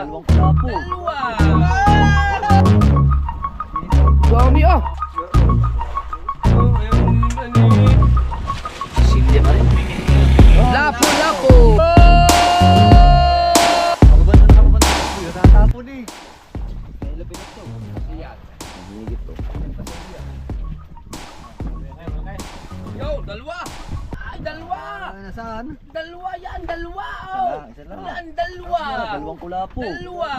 Dalawang kulapo. Dalawa. Dami ah. Silya ka rin. Lapo-lapo. Kababan. Natatapon eh. May labi na to. Higit to. Yo, dalawa. Ay, dalawa. Nasaan? Dalawa yan, dalawa. Oh. Isa lang. Yan, dalawa. Dalawang kulapo. Dalawa.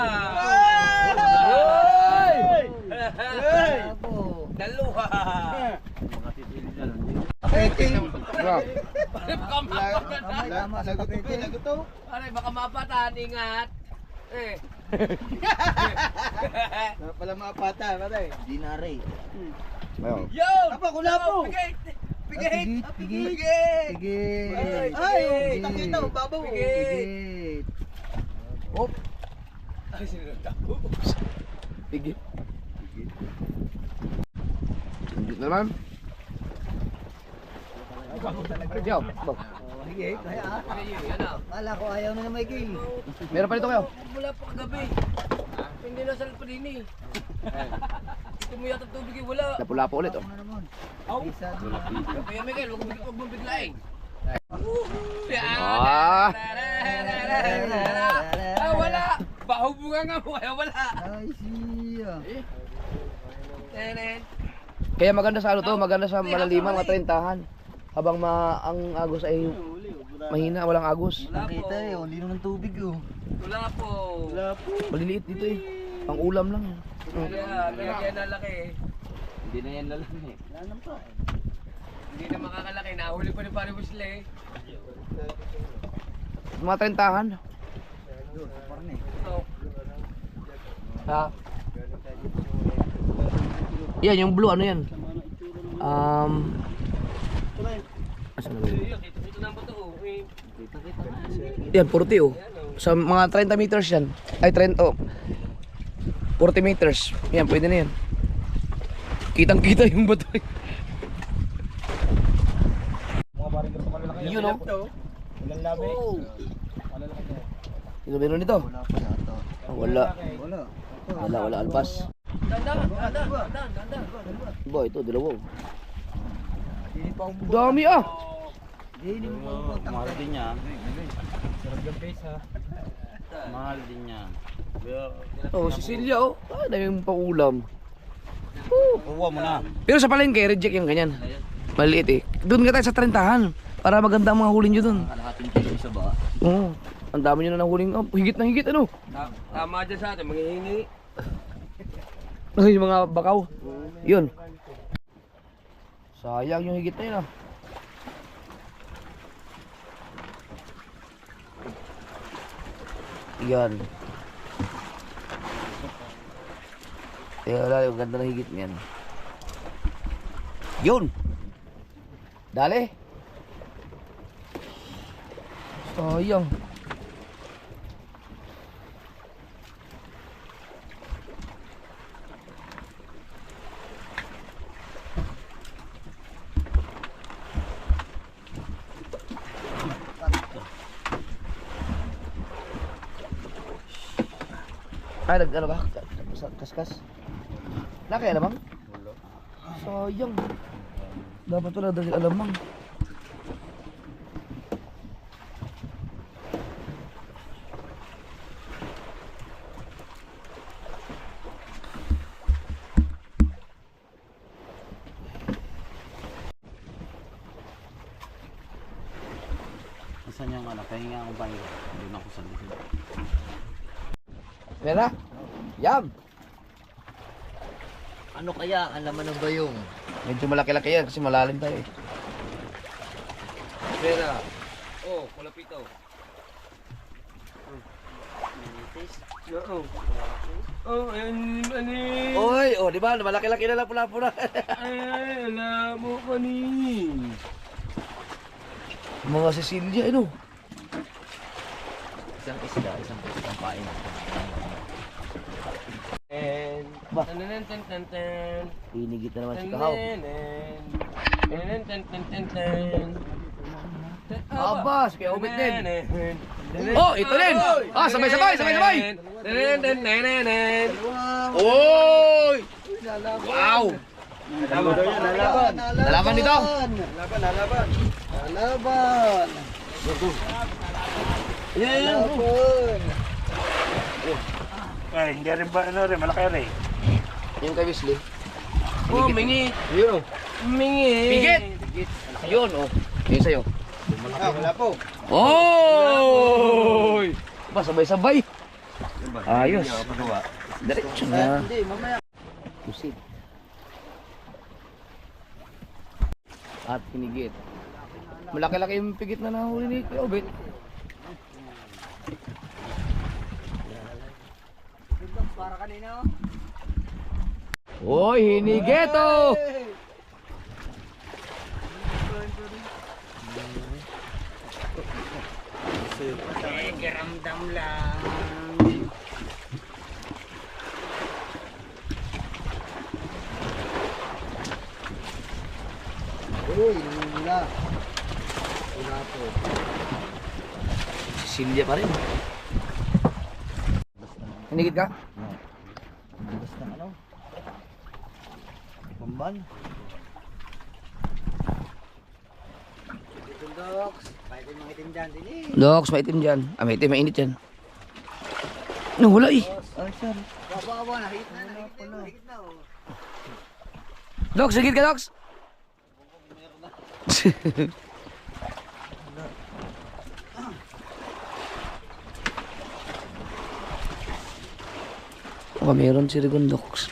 Kulapo. Dalawa. Mga titili dyan. Tama, sagot to. Aray, baka mapatan, ingat. Eh. Pala mapata, patay. Dinare. Yo! Apa, kulapo. Pigit! Pigit. Pigit! Pigit. Ay, kita, babaw. Pigit. Hop. Ay, sino tapo? Pigit. Pigit na naman. Yo, bo. Higit, kaya ah. Yan ah. Kala ko ayaw na Michael. Meron pa dito kayo. Wala pa kagabi. Hindi na sarap pa din eh. Ito mo yata tubig eh, wala. Lapo-lapo ulit oh. Isa. Kaya Miguel, huwag mong biglaing. Ah. Ah, wala. Bahubunga nga mo, kaya wala. Ay, siya. Tenen. Kaya maganda sa ano to, maganda sa malaliman, matrentahan. Habang ang agos ay mahina, walang agos. Wala po. Nakita eh, lino ng tubig oh. Wala po. Maliliit dito eh. Pang ulam lang. Kaya nalaki eh. Hindi na yan lalaki eh. Wala naman pa eh. Hindi na makakalaki. Nahuli pa ni Pari Busle eh. Mga trentahan. Parang eh. Ito. Ha? Yan, yung blue, ano yan? Asan na ba yun? Dito na ba ito? Yan, 40 oh. Sa mga 30 meters yan. Ay, 30 oh. 40 meters. Yan, pwede na yan. Kitang-kita yung bato. Yun oh. Walang labi. Sino meron nito? Wala pa yata. Wala. Wala. Wala alpas. Dandan. Ba, ito, dalawa. Hindi pa ang Dami ah. Hindi mo Mahal din niya. Mahal din niya. Oh, si Celia oh. Ah, dami yung paulam. Kuha mo na. Pero sa palengke, reject yung ganyan. Maliit eh. Doon ka tayo sa 30-han. Para maganda ang mga huli nyo doon. kalahating kilo isa ba? Oo. Ang dami nyo na nahuling. Oh, higit na higit ano. Tama dyan sa atin, manghihingi. Ay, yung mga bakaw. Yun. Sayang yung higit na yun ah. Yan. Wala, yung ganda ng higit niyan. Yun. Dali. Sayang. Ay, ano ba? Kaskas? Laki alamang? Wala. Sayang. Dapat wala dali alamang. Saan yung ano? Pahinga akong pahinga. Doon ako sa likod. Pera? Yam! Ano kaya ang laman ng bayong? Medyo malaki-laki yan kasi malalim tayo eh. Pera. Oh, kulapito. Oo. Oh, ano Oy, oh, di ba? Malaki-laki na lang pula-pula. ay, alam mo pa ni. Mga Cecilia, ano? Isang pain. And Ba? tan. Pinigit na naman si Kahaw. Tan. Abas, kaya umit din. Oh, ito din. Ah, sabay-sabay. Nenen. Oy! Wow! Lalaban. Lalaban dito. Lalaban. Lalaban. Ay, hindi rin ba, malaki rin. Yung kay Wesley. Oh, mingi. Yun oh. Mingi. Pigit! Yun oh. Yun sa'yo. Wala po. Oy! Ba, sabay-sabay. Ayos. Diretso na. Hindi, mamaya. Pusit. At pinigit. Malaki-laki yung pigit na nahuli ni Kuya Obet. Para kanina. Oy, hinigit oh! Garamdam lang. Uy, wala. Wala po. Silya pa rin. Hinigit ka? Basta ano? Pamban. Dox, pwede mga itim dyan din eh. Dox, maitim dyan. Ah, maitim, mainit dyan. Wala eh. Ay, sir. Baba, nakita na. Oh. Dox, higit ka, Dox. Baka meron si Rigon, Dox.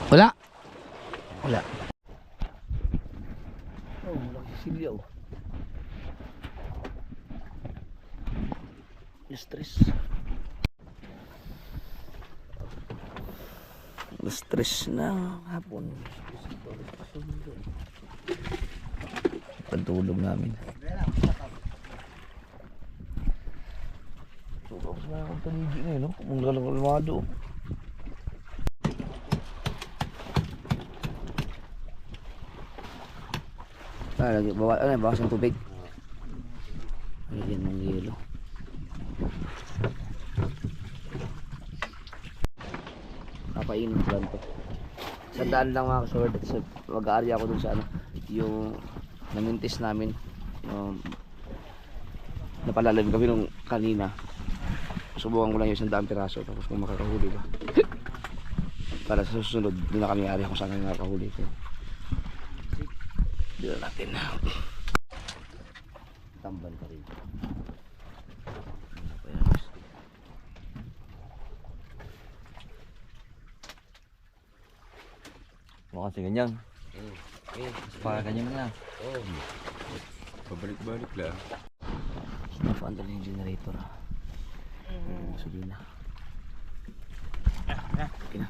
Wala. Wala. Oh, malaki silya oh. Stress. Stress na hapon. Pagtulog namin. Tapos na akong tanigi na yun, no? Kung lalang-lamado. Lagi, bawas ng tubig. Lagyan ng yelo. Napainom ko lang to. Sandaan lang mga kasword at mag-aarya ako dun sa ano, yung namintis namin. Napalalim kami nung kanina. Subukan ko lang yung 100 piraso tapos kung makakahuli ba. Para sa susunod, doon na kami aarya kung saan kami makakahuli ko. Dito natin na. Tambal pa rin. Mukha kasi ganyan. Para ganyan na. Pabalik-balik lang. Napaandal yung generator. Sabi na. Okay na.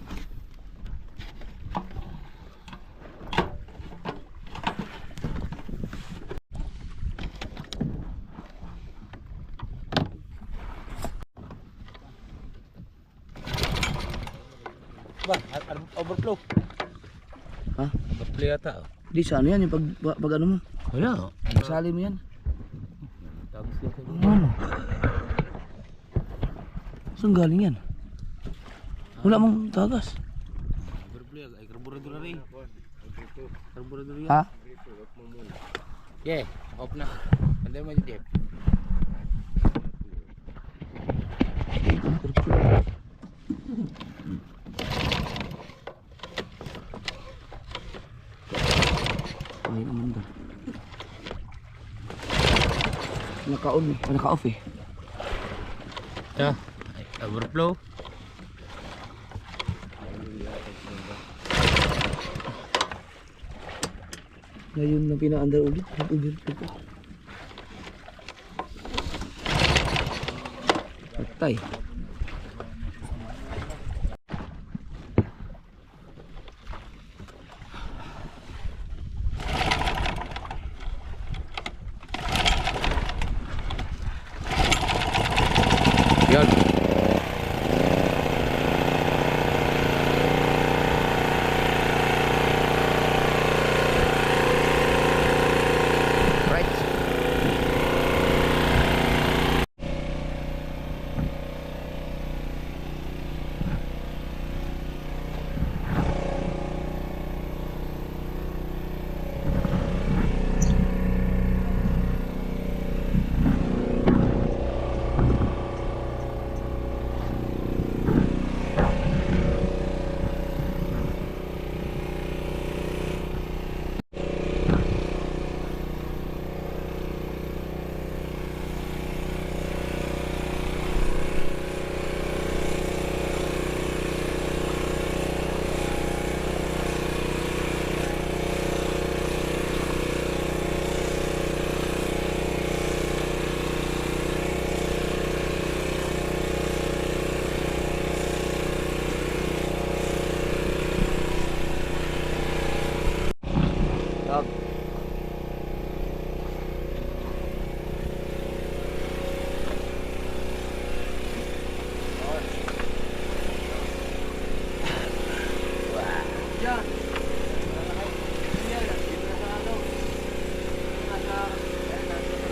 Ba, overflow. Ha? Overflow yata. Di sa ano yan yung pag ano mo? Wala. Sali mo yan. Tapos yata. Ano? Saan galing yan? Wala mong tagas. Overflow ay karburador na rin. Karburador yan. Ha? Yeah, off na. Anday mo Jeff. Ay naman doon. Naka-on eh. Naka-off eh. Yeah, overflow. Ngayon na pina-under ulit. Ulit ko. Patay. Yan.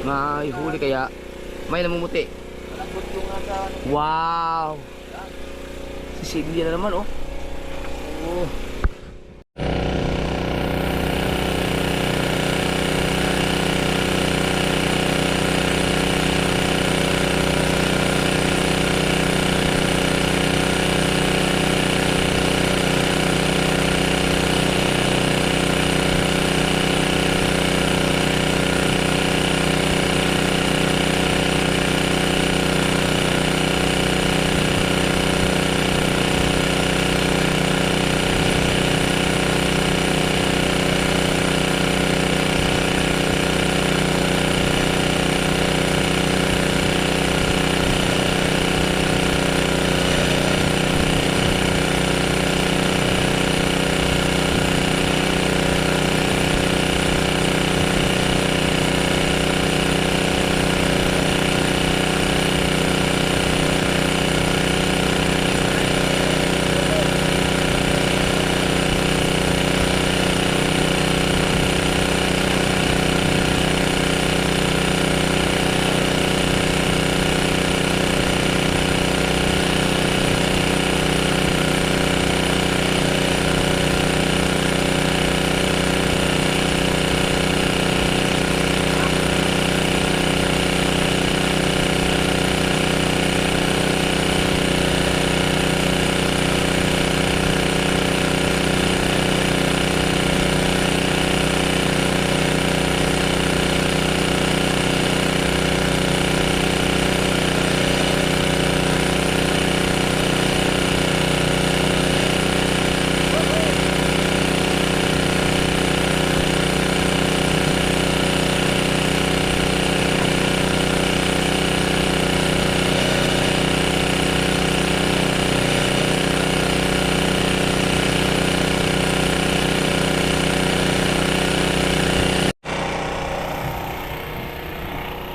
may huli kaya may namumuti. Malambot yung asa. Wow! Si Cindy na naman, oh. Oh.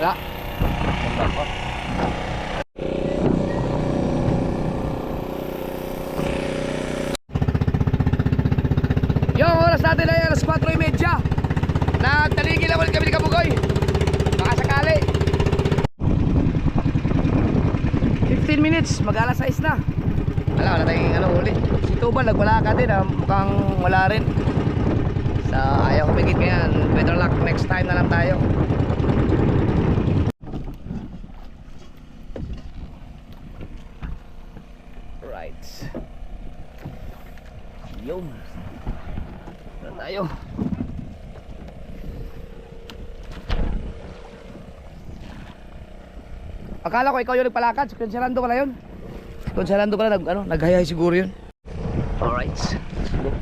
Wala. Yung oras natin ay alas 4:30. Nagtaligil lang ulit kami ni Kabugoy. Baka sakali. 15 minutes, mag-alas 6 na. Wala tayong huli. Si Tubal nagwala ka din, mukhang wala rin. Sa ayaw kumigit ngayon. Better luck next time na lang tayo. Right. Yun. Saan tayo? Akala ko ikaw yung nagpalakad. Si Conselando pala yun. Si Conselando pala naghayay siguro yun. Alright. Go.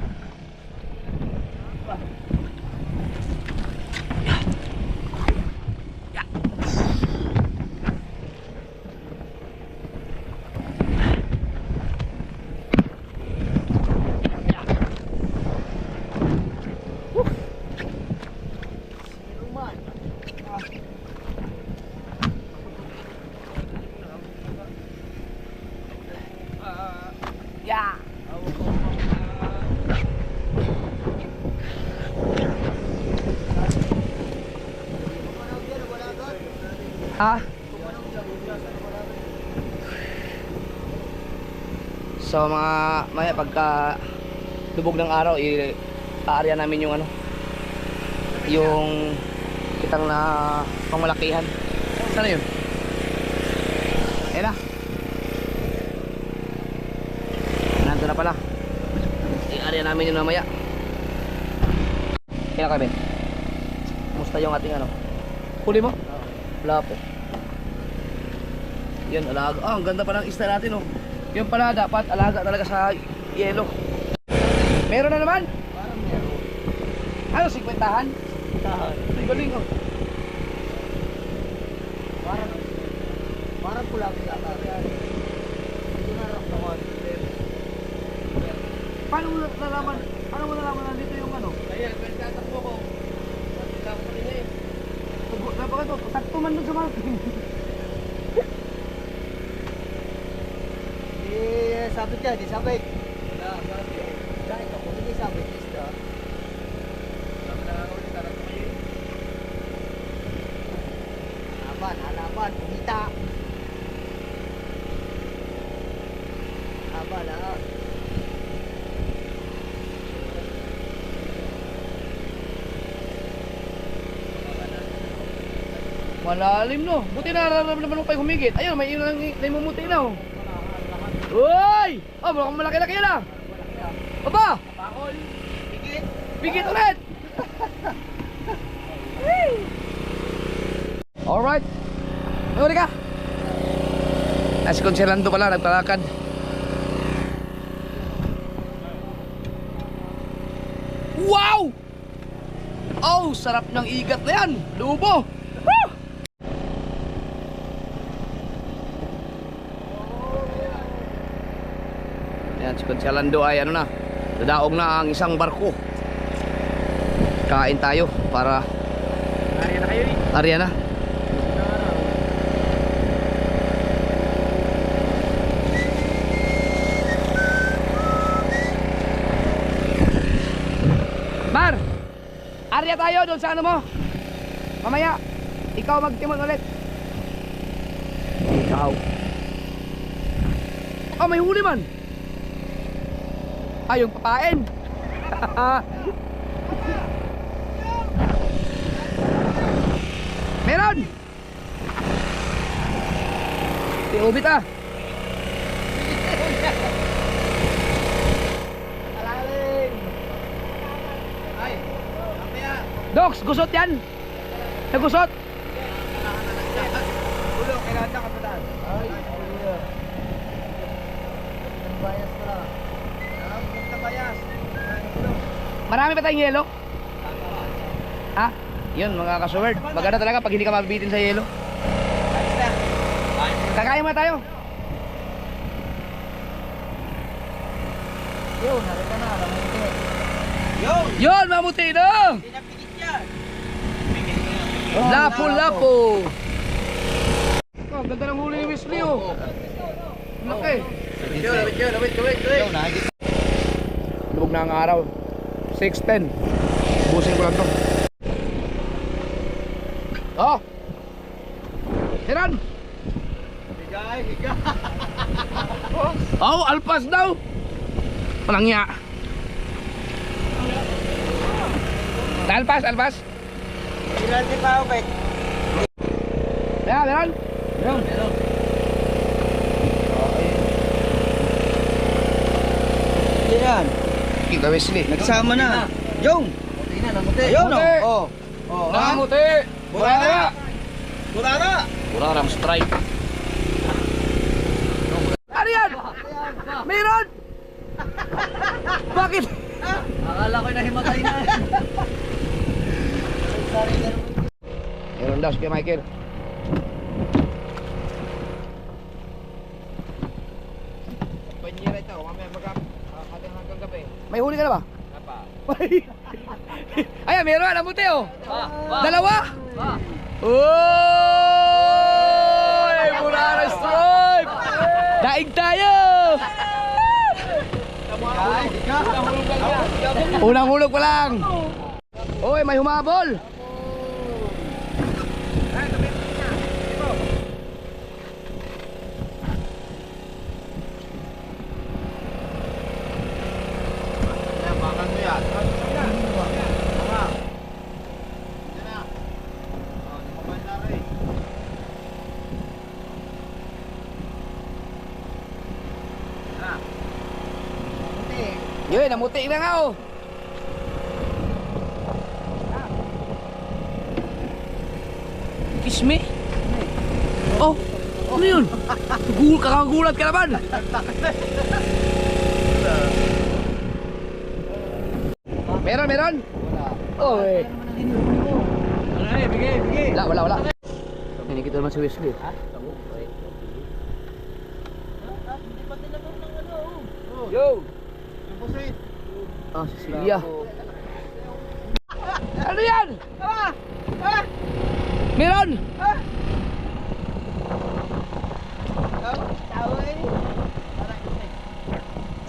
Yeah. Ha? So maya pagka lubog ng araw i-aarya namin yung yung kitang na pangmalakihan. Sana yun? Ayan na. Nandun na pala. I-aarya namin yung mamaya. Kaya kami. Kumusta yung ating huli mo? Wala po. Yan, alaga. Ang ganda pa ng isda natin, oh. Yung pala dapat alaga talaga sa yelo. Meron na naman? Parang meron. Ano, 50-han? 50-han. Ay, galing, oh. Parang pula ko yata. Hindi na naman. Paano mo nalaman? Paano mo nalaman nandito yung Ayan, pwede tatakbo ko. Pagkita ko kanina eh. Napaka ito, sakto man dun sa marking. Sabit yan, di sabit. Dahil ako, hindi sabit. Isda. Sabi na ako, hindi tatakbo kayo. Malalim no. Buti nararamdaman mo pa yung humigit. Ayun, may mumuti na oh. Uy! Oh, mukhang malaki-laki yan ah. Aba! Bigit ulit! Alright. May uli ka. Si Conselando pala, nagpalakad. Wow! Oh, sarap ng igat na yan. Lubo. Woo! Ayan, si Conselando ay ano na, dadaog na ang isang barko. Kain tayo para Ariya na kayo eh. Ariya na. Mar! Arya tayo doon sa ano mo. Mamaya, ikaw magtimon ulit. Ikaw. Oh, may huli man. Ay, yung papain. Meron! Tiubit ah. Docs, gusot yan. Nagusot. Ulo, kailangan na kapitan. Ay, bayas na. Punta bayas. Marami pa tayong yelo. Ha? Yun mga kasuwerd. Maganda talaga pag hindi ka mabibitin sa yelo. Kakain mo tayo. Yun, harita na. Lamuti. Yun, mamuti na. Lapo-lapo. Oh, ganda ng huli ni Wesley oh. Laki. Lubog na ang araw. 6:10. Busin ko lang to. Oh. Hiran. Higa. Oh, alpas daw. Walang niya. Alpas. Ilan si Pao, Bek? Meron. Yan. Kita Wesley. Nagsama na. Yung. Namuti. Ayun oh. Oh. Namuti. Burara. Burarang strike. Ano yan? Meron. Bakit? Akala ko nahimatay na. Meron daw si Michael. Panyera ito, mamaya mag-ating hanggang gabi. May huli ka na ba? Ayan, meron. Namuti oh. Dalawa. Oy! Burara strike! Daig tayo! Unang hulog pa lang. Oy, may humabol. Yun, namuti na nga oh. Kiss me? Oh, ano yun? Kakagulat ka naman. Meron? Oh, eh. Bigay. Wala. Nakikita naman si Wesley. Yo. Ah, si Celia. Ano yan? Meron!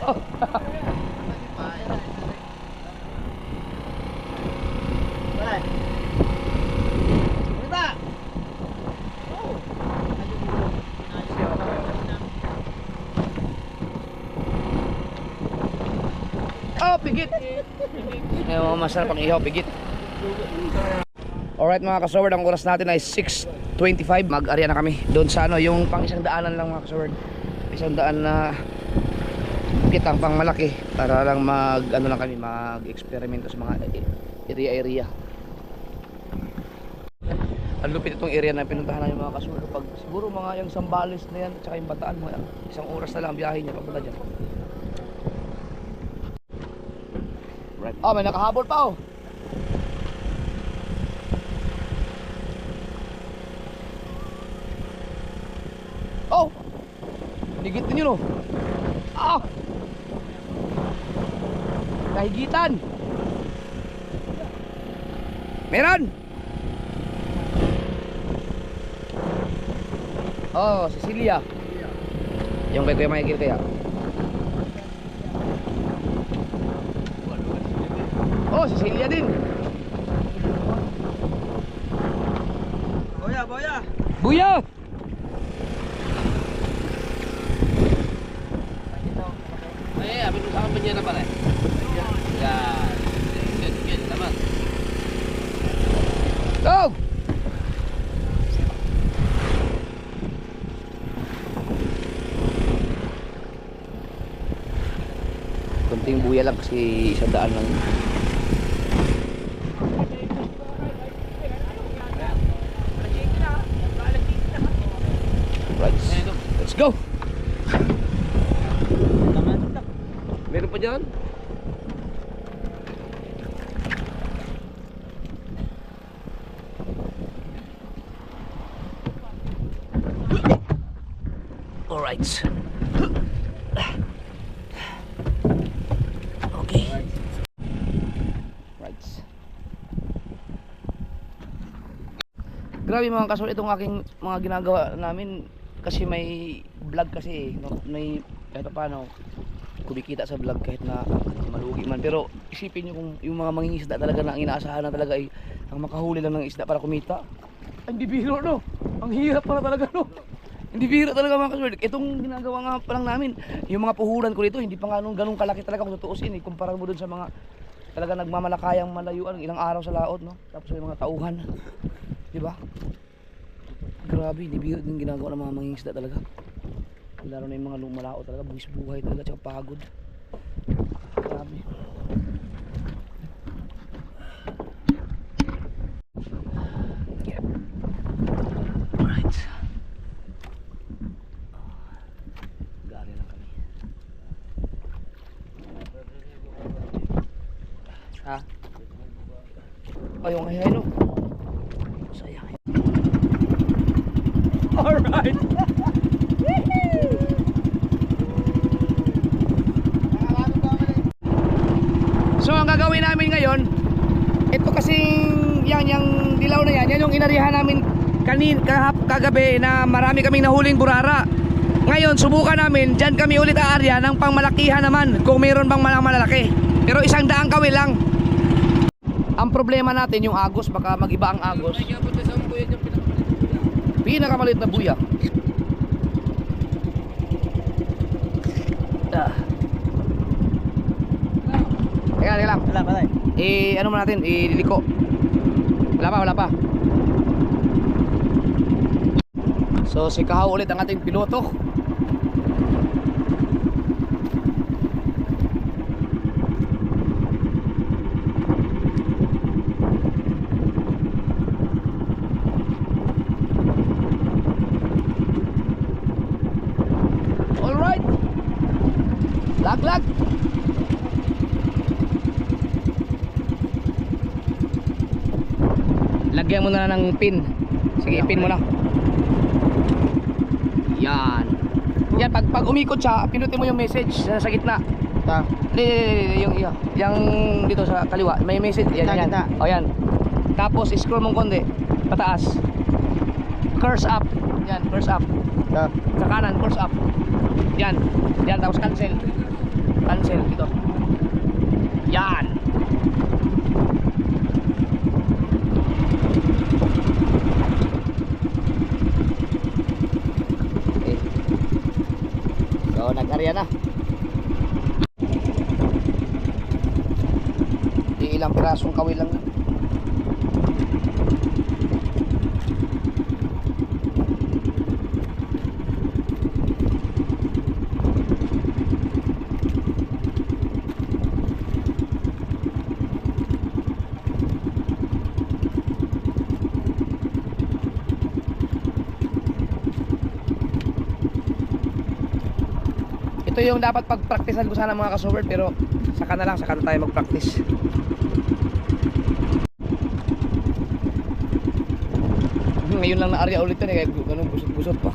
Oh. Oh, pigit. Masarap ang ihaw, pigit. Alright mga kasaward, ang oras natin ay 6:20 25 mag-area na kami doon sa ano, yung pang isang daanan lang mga kasaward, isang daan na kitang pang malaki para lang mag ano lang kami, mag-eksperimento sa mga area. Ang lupit itong area na pinuntahan namin mga kasaward. Pag siguro mga yung Zambales na yan at saka yung Bataan, mga isang oras na lang ang biyahe niya papunta dyan. Right. Oh, may nakahabol pa oh. Oh! Higit din yun oh. Ah! Kahigitan! Meron! Oh, Cecilia. Yung kay Kuya Michael kaya. Oh, Cecilia din. Boya, boya! Buya! Ay, abin mo sa akin niya na pala. Yan. Good, tama. Go! Konting buya lang kasi isang daan lang. Right. Let's go! Meron pa dyan? Alright. Okay. Right. Grabe mga kasol itong aking mga ginagawa namin kasi may vlog kasi no? May kahit paano kumikita sa vlog kahit na malugi man, pero isipin nyo kung yung mga mangingisda talaga na ang inaasahan na talaga ay ang makahuli lang ng isda para kumita. Ay, hindi biro no, ang hirap pala talaga no, hindi biro talaga mga kaswerd. Itong ginagawa nga pa lang namin, yung mga puhuran ko dito hindi pa nga ganun kalaki talaga kung tutuusin eh, kumpara mo dun sa mga talaga nagmamalakayang malayuan ilang araw sa laot no, tapos yung mga tauhan, di ba? Grabe, hindi biro din ginagawa ng mga mangingisda talaga. Lalo na yung mga lumalao talaga, buwis buhay talaga, tsaka pagod. Grabe. Yeah. Alright. Gari lang kami. Ha? Ayong ayaw no. Sayang. Alright. So ang gagawin namin ngayon, ito kasing yung dilaw na yan yung inarihan namin kagabi na marami kaming nahuling burara. Ngayon subukan namin, dyan kami ulit aarya ng pangmalakihan naman kung mayroon bang malalaki. Pero isang daang kawil lang. Ang problema natin yung agos, baka mag-iba ang agos. Ay, kaya punta sa buya yung Pinakamalit na buya. Teka lang. Wala, patay. Ano mo natin? Liliko. Wala pa. So si Kahaw ulit ang ating piloto. Alright. Lag. Lagyan mo na ng pin. Sige, pin mo na. Yan. Yan, pag umikot siya, pinutin mo yung message sa gitna. Ta. Yung dito sa kaliwa, may message. Yan. O yan. Tapos scroll mong konti, pataas. Curse up. Yan, curse up. Ta. Sa kanan, curse up. Yan. Tapos cancel. Cancel dito. Yan. So nag-area na. Ilang pirasong kawil lang. Ito yung dapat pagpraktisan ko sana mga ka-sober, pero saka na tayo mag-practice. Ngayon lang na area ulit yun kaya ganun gusot pa.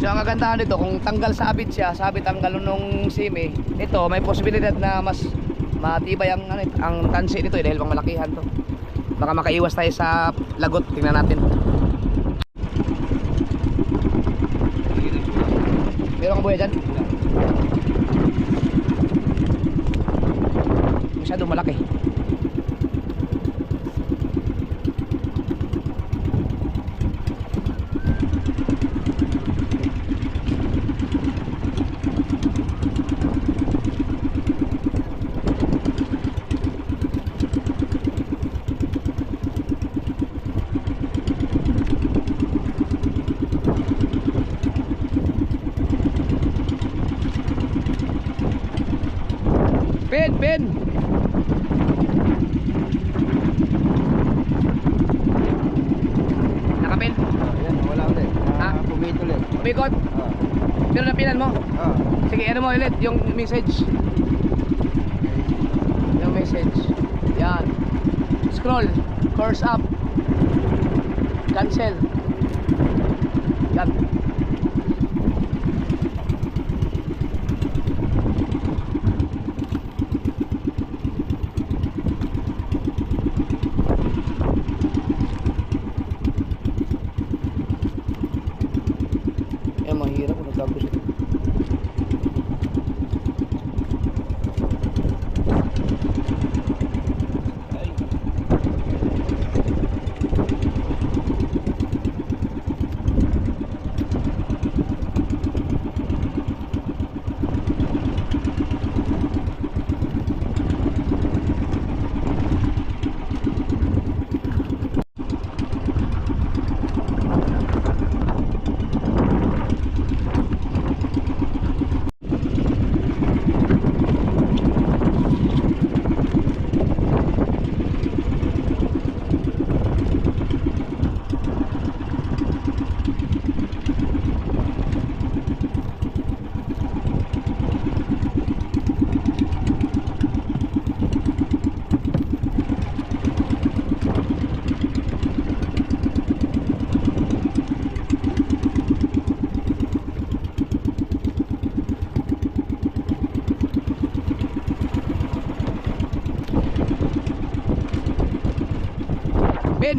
So ang kagandahan dito, kung tanggal sabit siya, sabit ang galon nung sime, ito may posibilidad na mas matibay ang tansi nito dahil pang malakihan to. Baka makaiwas tayo sa lagot, tingnan natin. Meron kang buhay dyan? Masyadong malaki. Pin! Nakapin? Ayan, wala ulit. Ha? Pumit ulit. Umikot? Pero napinan mo? Ah. Sige, ano mo ulit yung message. Yung message. Yan. Scroll. Course up. Cancel. Yan. Yan, mahirap kung nagtapos ito.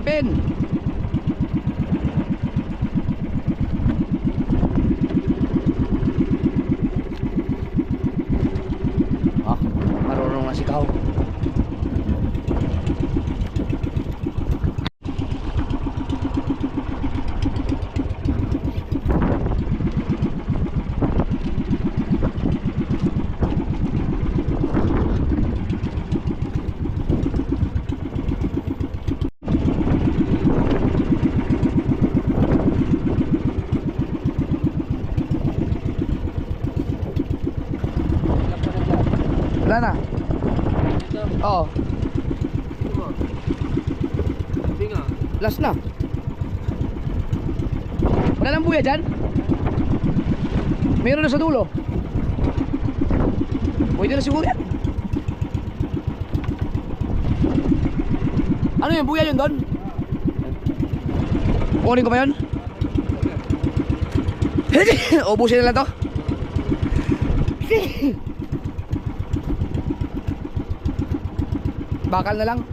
Pin! Ah, marunong na si Kao. Wala na? Oo. Last na. Wala nang buya dyan? Meron na sa dulo. Pwede na siguro yan. Ano yung buya yun doon? Kunin ko ba yun? Ubusin na lang to. Bakal na lang.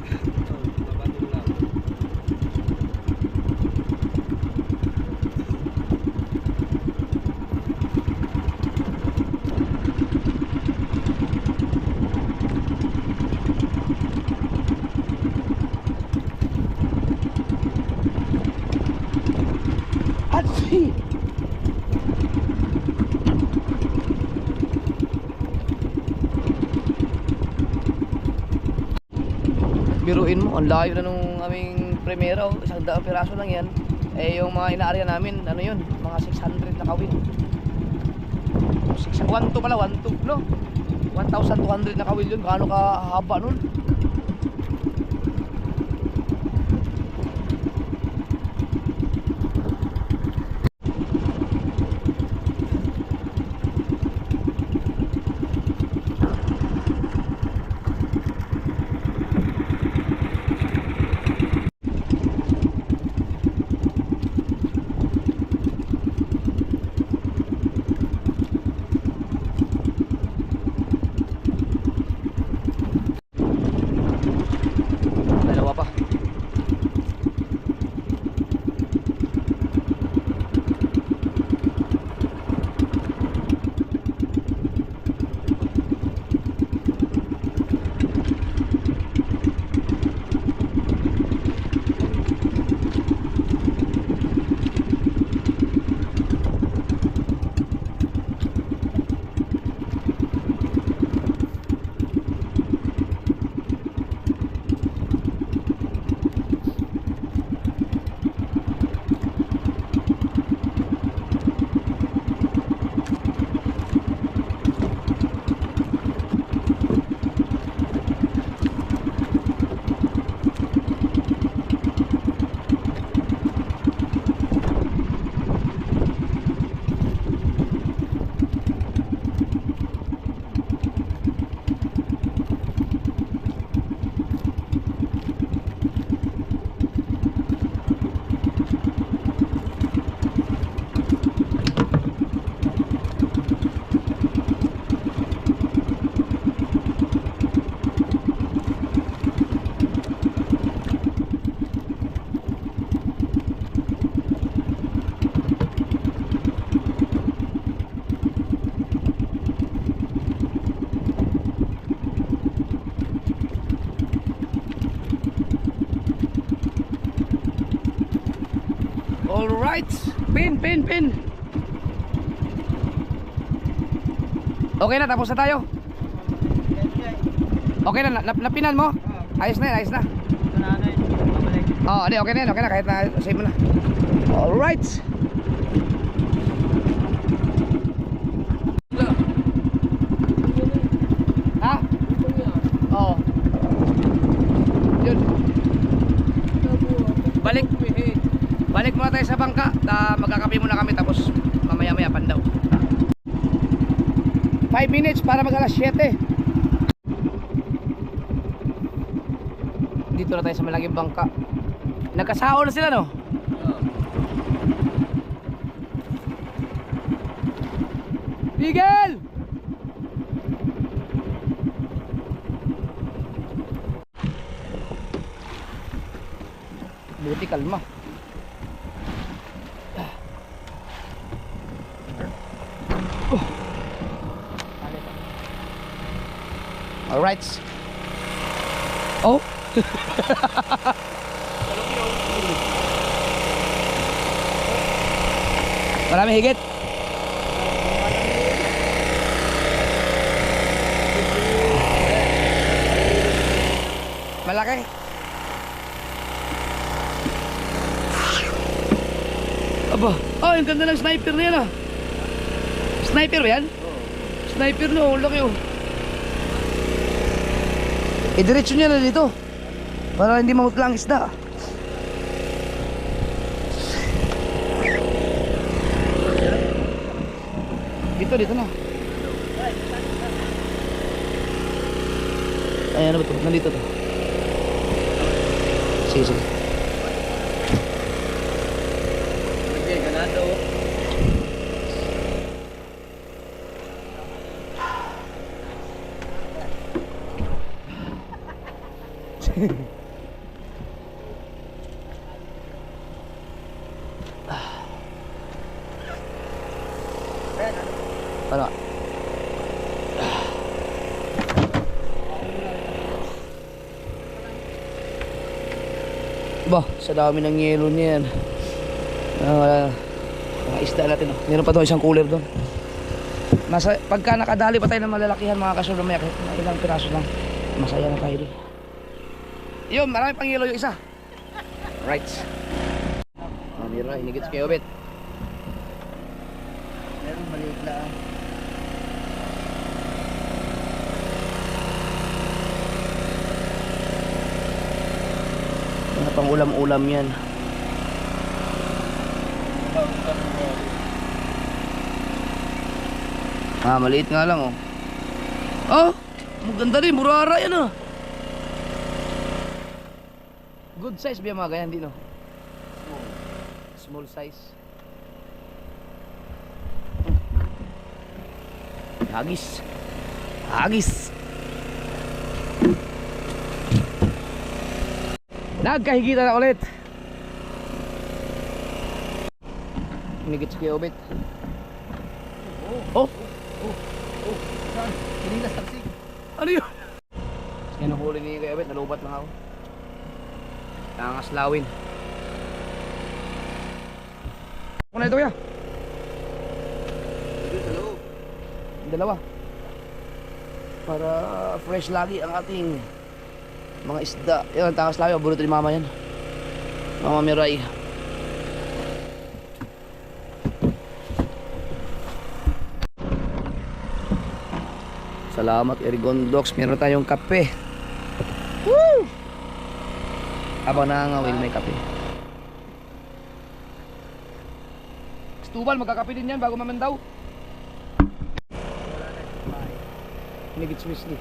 Atsi! Biruin mo, ang layo na nung aming primera, 100 piraso lang yan. Eh yung mga inaarya namin, ano yun, mga 600 na kawin. 1-2 pala, 1-2, no? 1,200 na kawil yun. Gaano kahaba nun? Dalawa pa. Alright, pin. Okay na, tapos na tayo. Okay na, napinan mo? Ayos na yan, ayos na. Oo, okay na yan, okay na, kahit na save mo na. Alright. Ha? Oo. Yun. Balik muna tayo sa bangka. Magkakape muna kami, tapos mamaya-maya pandaw. 5 minutes para mag alas 7. Dito na tayo sa malaking bangka. Nagkasao na sila, no? Miguel! Buti kalma. Alright. Oh. Marami higit. Malaki. Aba, oh, yung ganda ng sniper na yan ah. Sniper ba yan? Sniper no, laki oh. Diretso niya na dito para hindi mamutla ang isda. Dito na. Ay, ano ba ito? Nandito to. Sige. Okay, ganado. Ano? Bah, sa dami ng yelo niyan. Mga isda natin. Meron pa doon isang cooler doon. Pagka nakadali pa tayo ng malalakihan mga kasulong, may ilang piraso lang. Masaya na tayo doon. Yun, marami pang yelo yung isa. Right. Mira, hinigit kayo bet. Meron maliit lang. pang ulam-ulam yan. Ah, maliit nga lang oh. Oh, maganda rin, murara yan ah. Good size ba yung mga ganyan din oh? Small size. Hagis. Hagis. Nagkahigita na ulit. Hinigit si Kuya Obet. Oh. Kinilas taksig. Ano yun? Yan ang huli ni Kuya Obet. Nalubat lang ako. Nangaslawin. Ako na ito Kuya. Dalawa. Para fresh lagi ang ating mga isda. Yan, takas lagi. Buruto ni mama yan. Mama Miray. Salamat Erigondox. Meron tayong kape. Woo! Habang nangangawin may kape. Stubal, magkakape din yan bago mamandaw. Nigit Swisley.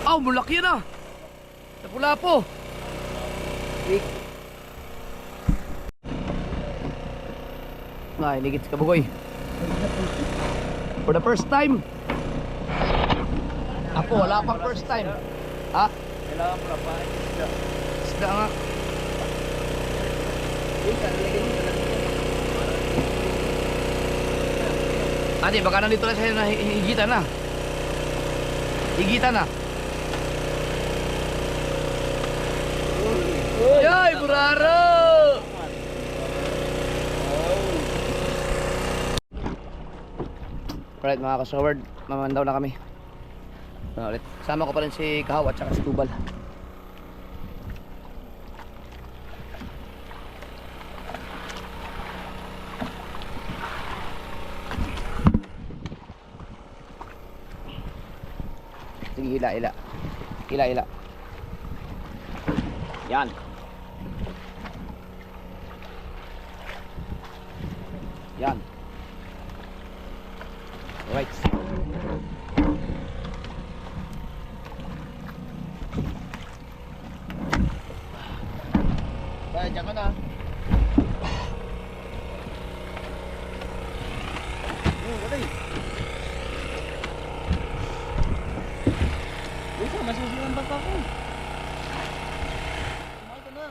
Oh, mulaki yan ah. Napula po. Big. Ay, nigit si Kabugoy. For the first time. Apo, wala pang first time. Ha? Kailangan pala pa. Isda nga. Ate, baka nandito na sa'yo na higitan na. Higitan na. Yay, buraro! Alright mga kasaward, mamandaw na kami. Ulit. Sama ko pa rin si Kahaw at saka si Tubal. Sige, ila. Ila. Yan. Yan. Alright. Diyan ka na. Gatay. Uy, masusunod ba ako? Kumain ka na.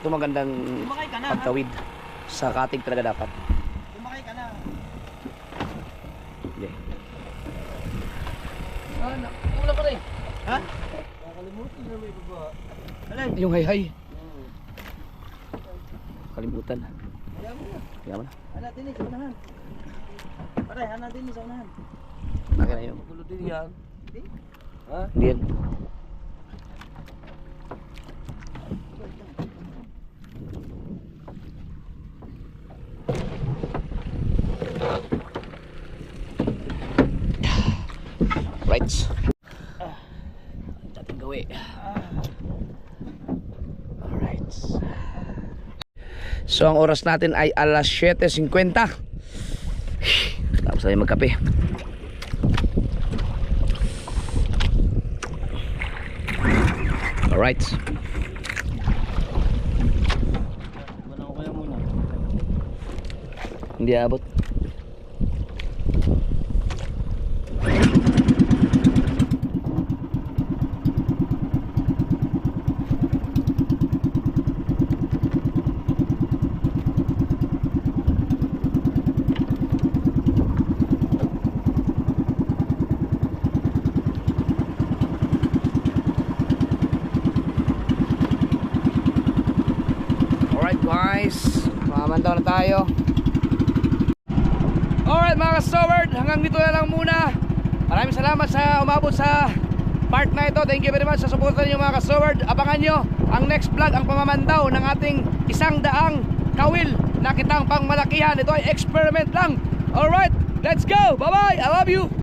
Ito magandang Kumakay ka na. pagtawid. Sa katig talaga dapat. Kumakay ka na. Hindi. Wala pa rin. Ha? Nakalimutan na may baba. Alay. Yung hay-hay. Kalimutan. Kaya mo na. Ana din sa unahan. Pare, ana din sa unahan. Akin na yun. Tulo din yan. Hindi yan. Right. Dating gawi. Alright. So ang oras natin ay alas 7:50. Tapos tayo magkape. Alright. Wala ko kaya muna. Hindi abot. Alright guys, mamamandaw na tayo. Alright mga ka-stoward, hanggang dito na lang muna. Maraming salamat sa umabot sa part na ito. Thank you very much sa suporta niyo mga ka-stoward. Abangan nyo ang next vlog, ang pamamandaw ng ating 100 kawil na kitang pangmalakihan. Ito ay experiment lang. Alright, let's go. Bye-bye. I love you.